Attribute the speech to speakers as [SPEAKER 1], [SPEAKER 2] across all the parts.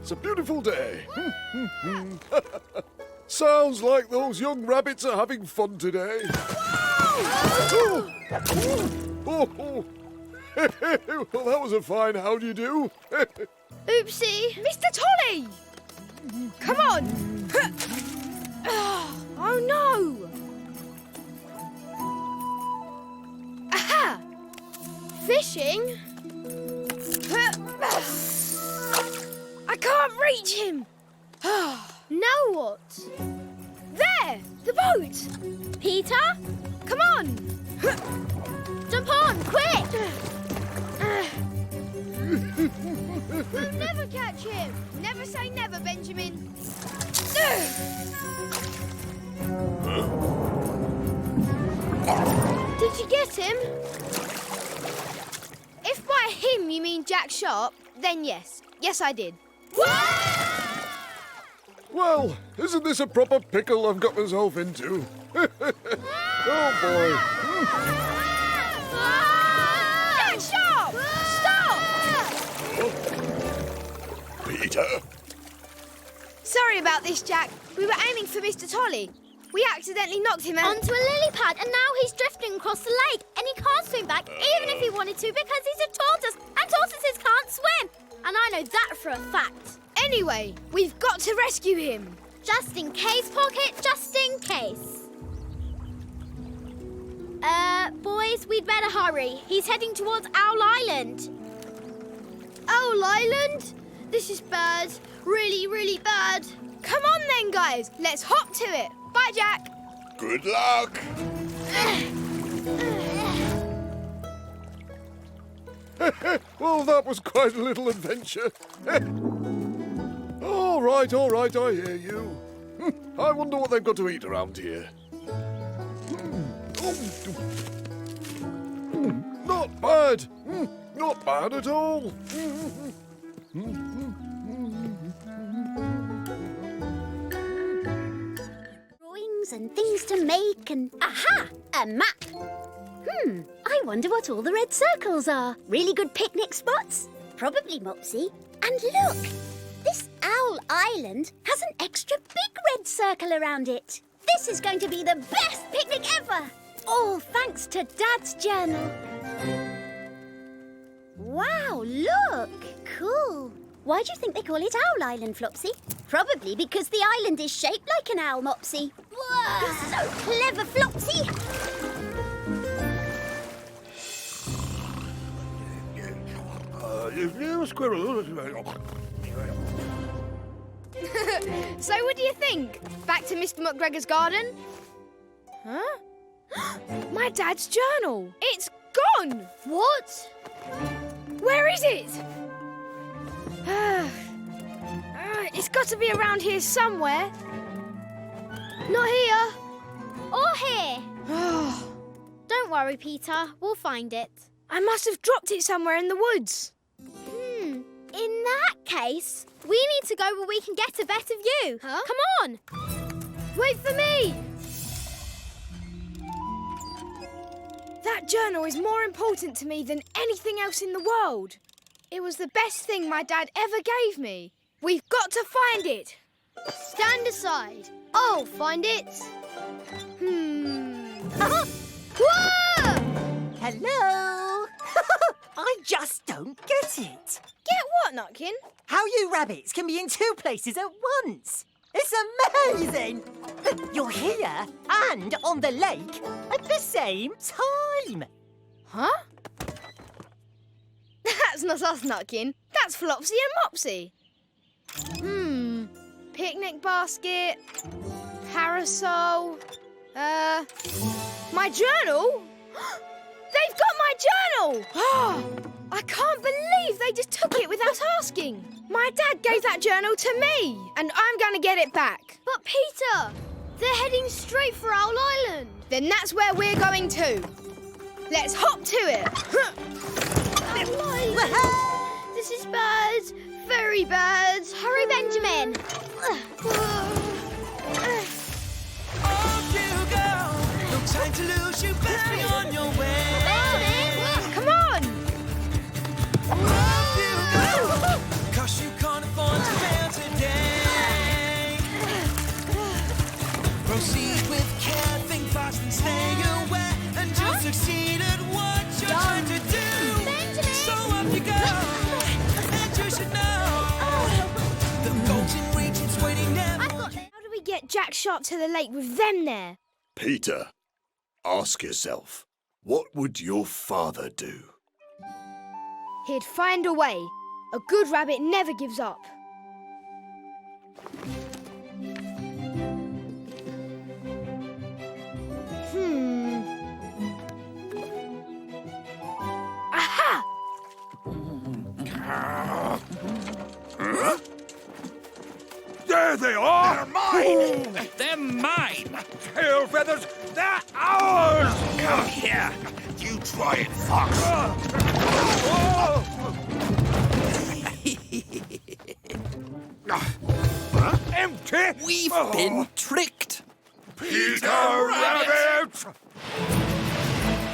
[SPEAKER 1] It's a beautiful day. Sounds like those young rabbits are having fun today. Oh. Oh. Well, that was a fine how do you do.
[SPEAKER 2] Oopsie! Mr. Tolly! Come on! Oh no! Aha! Fishing? I can't reach him! Now what? There! The boat! Peter? Come on! Jump on, quick! We'll never catch him! Never say never, Benjamin! Did you get him? If by him you mean Jack Sharp, then yes. Yes, I did.
[SPEAKER 1] Well, isn't this a proper pickle I've got myself into? Oh, boy.
[SPEAKER 2] Jack Sharp! Stop!
[SPEAKER 1] Peter?
[SPEAKER 2] Sorry about this, Jack. We were aiming for Mr. Tolly. We accidentally knocked him
[SPEAKER 3] onto a lily pad, and now he's drifting across the lake, and he can't swim back even if he wanted to because he's a tortoise, and tortoises can't swim. And I know that for a fact.
[SPEAKER 2] Anyway, we've got to rescue him.
[SPEAKER 3] Just in case, Pocket, just in case. Boys, we'd better hurry. He's heading towards Owl Island.
[SPEAKER 2] Owl Island? This is bad. Really, really bad. Come on then, guys. Let's hop to it. Bye, Jack.
[SPEAKER 1] Good luck. Well, that was quite a little adventure. All right, I hear you. I wonder what they've got to eat around here. Not bad. Not bad at all.
[SPEAKER 3] Drawings and things to make and... Aha! A map! I wonder what all the red circles are. Really good picnic spots? Probably, Mopsy. And look! This Owl Island has an extra big red circle around it. This is going to be the best picnic ever! All thanks to Dad's journal. Wow, look! Cool. Why do you think they call it Owl Island, Flopsy? Probably because the island is shaped like an owl, Mopsy. Whoa! You're so clever, Flopsy!
[SPEAKER 2] So what do you think? Back to Mr. McGregor's garden? Huh? My dad's journal. It's gone. What? Where is it? It's got to be around here somewhere. Not here.
[SPEAKER 3] Or here. Don't worry, Peter. We'll find it.
[SPEAKER 2] I must have dropped it somewhere in the woods.
[SPEAKER 3] In that case, we need to go where we can get a better view.
[SPEAKER 2] Huh?
[SPEAKER 3] Come on.
[SPEAKER 2] Wait for me. That journal is more important to me than anything else in the world. It was the best thing my dad ever gave me. We've got to find it. Stand aside. I'll find it. Whoa!
[SPEAKER 4] Hello! I just don't get it.
[SPEAKER 2] Get what, Nutkin?
[SPEAKER 4] How you rabbits can be in two places at once. It's amazing! You're here and on the lake at the same time.
[SPEAKER 2] Huh? That's not us, Nutkin. That's Flopsy and Mopsy. Picnic basket, parasol, my journal? They've got my journal! I can't believe they just took it without asking. My dad gave that journal to me, and I'm going to get it back. But Peter, they're heading straight for Owl Island. Then that's where we're going too. Let's hop to it. Owl Island. This is bad. Very bad.
[SPEAKER 3] Hurry, Benjamin.
[SPEAKER 5] Off you go. No time to lose you. Back on your way.
[SPEAKER 2] Come on.
[SPEAKER 5] Off you go. 'Cause you can't afford to fail.
[SPEAKER 2] Jack Sharp to the lake with them there?
[SPEAKER 1] Peter, ask yourself, what would your father do?
[SPEAKER 2] He'd find a way. A good rabbit never gives up. Aha!
[SPEAKER 1] There they are!
[SPEAKER 6] They're mine! They're mine!
[SPEAKER 1] Tail feathers, they're ours!
[SPEAKER 6] Come here! You try it, Fox!
[SPEAKER 1] Empty!
[SPEAKER 6] We've been tricked!
[SPEAKER 1] Peter Rabbit!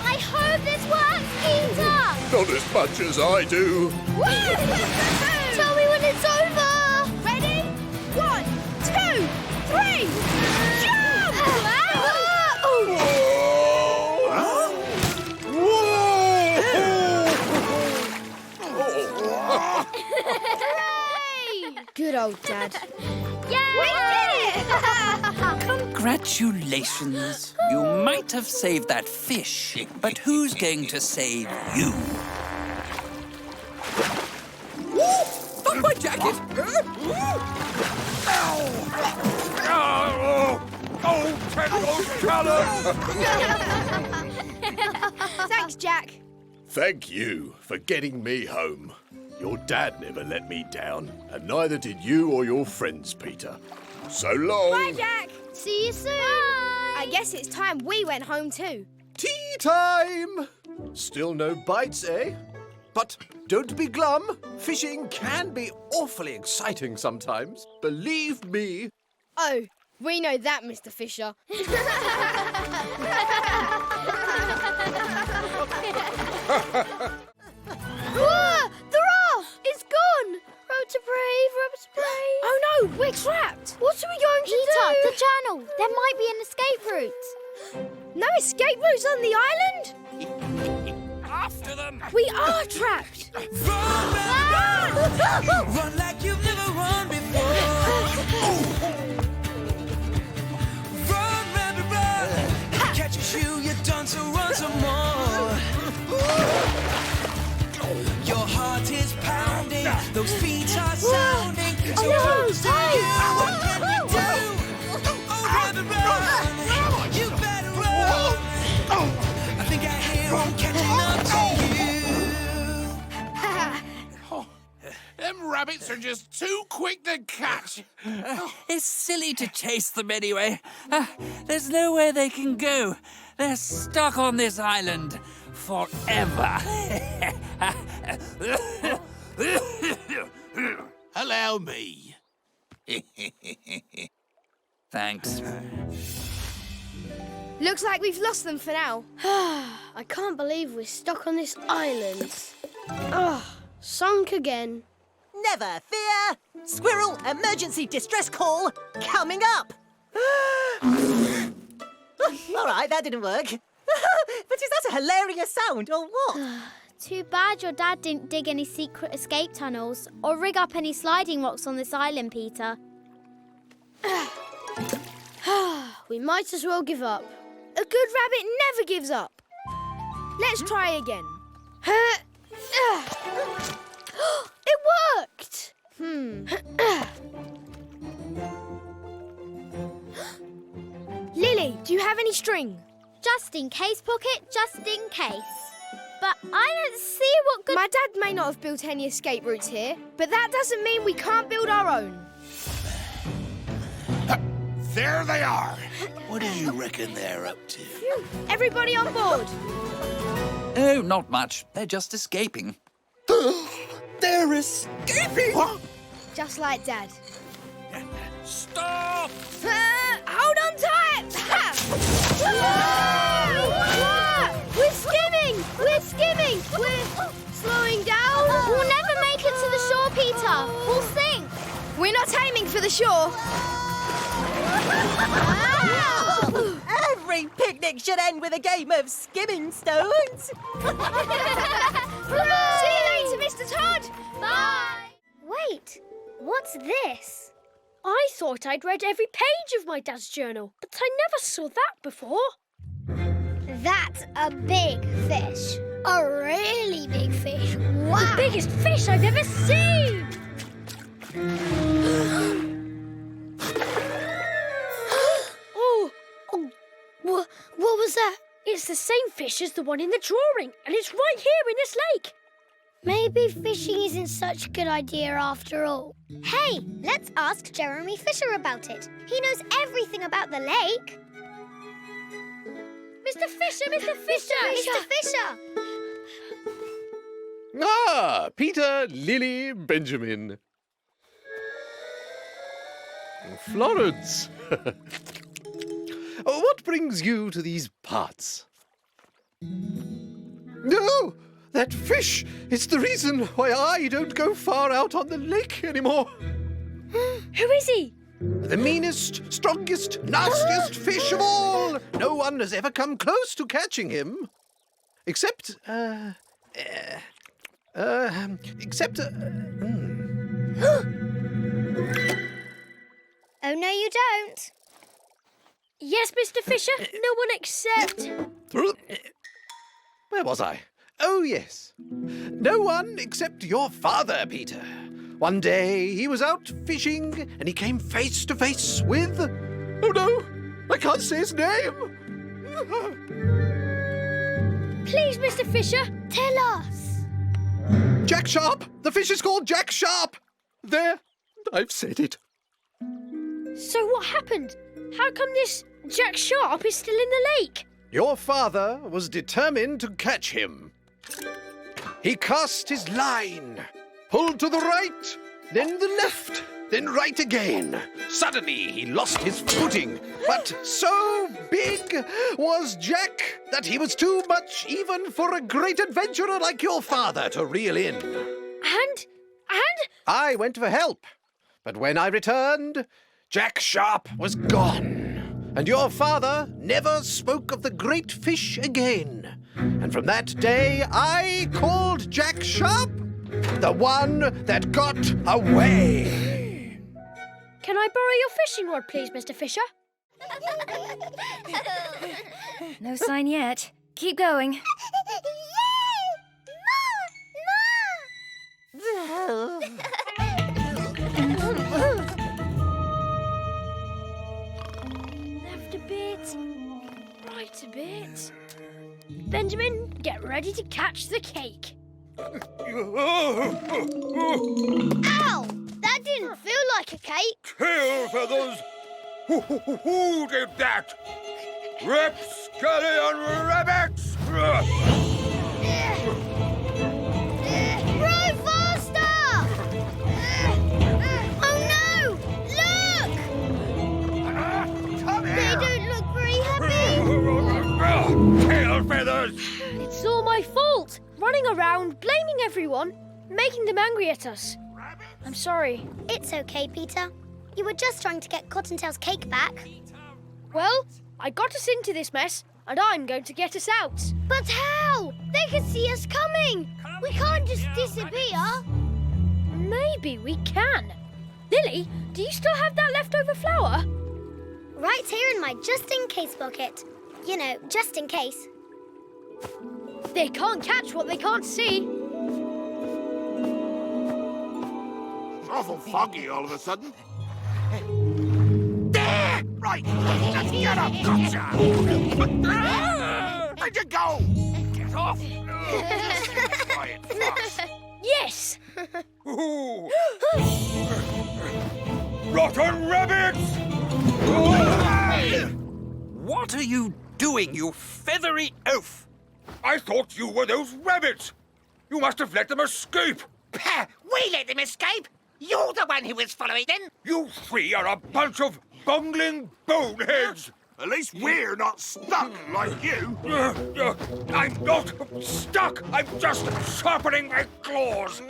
[SPEAKER 3] I hope this works, Peter!
[SPEAKER 1] Not as much as I do.
[SPEAKER 3] Tell me when it's over!
[SPEAKER 2] Ready? 1, 2, 3! Jump! Good old Dad.
[SPEAKER 3] Yay!
[SPEAKER 2] We did it!
[SPEAKER 6] Congratulations! You might have saved that fish, but who's going to save you? Not my jacket!
[SPEAKER 2] Thanks, Jack.
[SPEAKER 1] Thank you for getting me home. Your dad never let me down, and neither did you or your friends, Peter. So long.
[SPEAKER 2] Bye, Jack.
[SPEAKER 3] See you soon!
[SPEAKER 2] I guess it's time we went home too.
[SPEAKER 1] Tea time! Still no bites, eh? But don't be glum. Fishing can be awfully exciting sometimes. Believe me.
[SPEAKER 2] Oh, we know that, Mr. Fisher. They're off! It's gone! Road to brave, road to brave. Oh no, we're trapped. What are we going to
[SPEAKER 3] Peter,
[SPEAKER 2] do?
[SPEAKER 3] the journal! There might be an escape route.
[SPEAKER 2] No escape routes on the island?
[SPEAKER 6] After them!
[SPEAKER 2] We are trapped.
[SPEAKER 5] Run, run like you've never run before. Run, rabbit, run. Catch a shoe, you're done, so run some more. Your heart is pounding, those feet are sounding. So close to you, what can you do? Oh, rabbit, run. You better run. I think I hear them catching up to you.
[SPEAKER 7] Them rabbits are just too quick to catch.
[SPEAKER 6] It's silly to chase them anyway. There's nowhere they can go. They're stuck on this island forever.
[SPEAKER 7] Allow me.
[SPEAKER 6] Thanks.
[SPEAKER 2] Looks like we've lost them for now. I can't believe we're stuck on this island. Sunk again.
[SPEAKER 4] Never fear! Squirrel emergency distress call coming up! All right, that didn't work. But is that a hilarious sound or what?
[SPEAKER 3] Too bad your dad didn't dig any secret escape tunnels or rig up any sliding rocks on this island, Peter.
[SPEAKER 2] We might as well give up. A good rabbit never gives up. Let's try again. It worked! Lily, do you have any string?
[SPEAKER 3] Just in case, Pocket, just in case. But I don't see what good...
[SPEAKER 2] My dad may not have built any escape routes here, but that doesn't mean we can't build our own.
[SPEAKER 7] There they are. What do you reckon they're up to?
[SPEAKER 2] Everybody on board.
[SPEAKER 6] Oh, not much. They're just escaping.
[SPEAKER 7] They're escaping!
[SPEAKER 2] Just like Dad.
[SPEAKER 7] Stop!
[SPEAKER 2] Hold on tight! We're skimming! We're skimming! We're slowing down.
[SPEAKER 3] We'll never make it to the shore, Peter. We'll sink.
[SPEAKER 2] We're not aiming for the shore.
[SPEAKER 4] Every picnic should end with a game of skimming stones.
[SPEAKER 2] See you later, Mr. Todd.
[SPEAKER 3] Bye. Wait, what's this?
[SPEAKER 8] I thought I'd read every page of my dad's journal, but I never saw that before.
[SPEAKER 2] That's a big fish. A really big fish. Wow!
[SPEAKER 8] The biggest fish I've ever seen!
[SPEAKER 2] What was that?
[SPEAKER 8] It's the same fish as the one in the drawing, and it's right here in this lake.
[SPEAKER 2] Maybe fishing isn't such a good idea after all. Hey, let's ask Jeremy Fisher about it. He knows everything about the lake.
[SPEAKER 8] Mr. Fisher, Mr. Fisher!
[SPEAKER 2] Mr. Fisher!
[SPEAKER 1] Ah, Peter, Lily, Benjamin. Florence. What brings you to these parts? No, that fish is the reason why I don't go far out on the lake anymore.
[SPEAKER 8] Who is he?
[SPEAKER 1] The meanest, strongest, nastiest fish of all. No one has ever come close to catching him. Except,
[SPEAKER 2] Oh, no, you don't.
[SPEAKER 8] Yes, Mr. Fisher. No one except...
[SPEAKER 1] Where was I? Oh, yes. No one except your father, Peter. One day he was out fishing and he came face to face with... Oh, no, I can't say his name.
[SPEAKER 8] Please, Mr. Fisher,
[SPEAKER 2] Tell us.
[SPEAKER 1] Jack Sharp. The fish is called Jack Sharp. There, I've said it.
[SPEAKER 8] so what happened? How come this Jack Sharp is still in the lake?
[SPEAKER 1] Your father was determined to catch him. He cast his line, pulled to the right, then the left, then right again. Suddenly he lost his footing, but so big was Jack that he was too much even for a great adventurer like your father to reel in.
[SPEAKER 8] And?
[SPEAKER 1] I went for help, but when I returned, Jack Sharp was gone. And your father never spoke of the great fish again. And from that day, I called Jack Sharp the one that got away.
[SPEAKER 8] Can I borrow your fishing rod, please, Mr. Fisher?
[SPEAKER 9] No sign yet. Keep going.
[SPEAKER 2] Yay!
[SPEAKER 8] Left a bit, right a bit. Benjamin, get ready to catch the cake.
[SPEAKER 2] Ow! That didn't feel like a cake.
[SPEAKER 7] Tail feathers! Who did that? Rapscallion rabbits!
[SPEAKER 2] Row faster! Oh no! Look!
[SPEAKER 7] Come
[SPEAKER 2] They
[SPEAKER 7] here!
[SPEAKER 2] don't look very happy.
[SPEAKER 7] Tail feathers!
[SPEAKER 8] It's all my fault. Running around, blaming everyone, making them angry at us. I'm sorry.
[SPEAKER 2] It's okay, Peter. You were just trying to get Cottontail's cake back.
[SPEAKER 8] Well, I got us into this mess, and I'm going to get us out.
[SPEAKER 2] But how? They can see us coming. We can't just disappear.
[SPEAKER 8] Maybe we can. Lily, do you still have that leftover flour?
[SPEAKER 2] Right here in my just-in-case pocket. You know, just in case.
[SPEAKER 8] They can't catch what they can't see.
[SPEAKER 7] Awful foggy all of a sudden. There! Right, just get up, gotcha! Where'd you go? Get off! Quiet, fox.
[SPEAKER 8] Yes!
[SPEAKER 7] Ooh. Rotten rabbits!
[SPEAKER 6] What are you doing, you feathery oaf?
[SPEAKER 7] I thought you were those rabbits. You must have let them escape.
[SPEAKER 4] We let them escape. You're the one who was following them.
[SPEAKER 7] You three are a bunch of bungling boneheads. At least we're not stuck like you. I'm not stuck. I'm just sharpening my claws.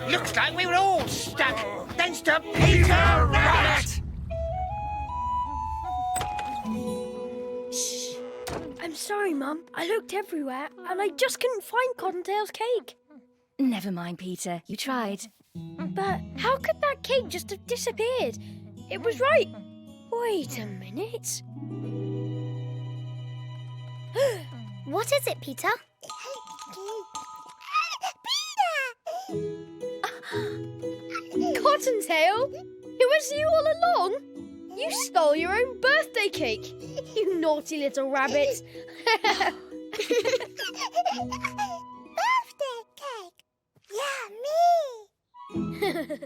[SPEAKER 4] Looks like we were all stuck. Thanks to Peter Rabbit.
[SPEAKER 8] I'm sorry, Mum. I looked everywhere, and I just couldn't find Cottontail's cake.
[SPEAKER 9] Never mind, Peter. You tried.
[SPEAKER 8] But how could that cake just have disappeared? It was right. Wait a minute.
[SPEAKER 3] What is it, Peter?
[SPEAKER 8] Cottontail, it was you all along. You stole your own birthday cake. You naughty little rabbit.
[SPEAKER 3] Birthday cake! Yeah, me!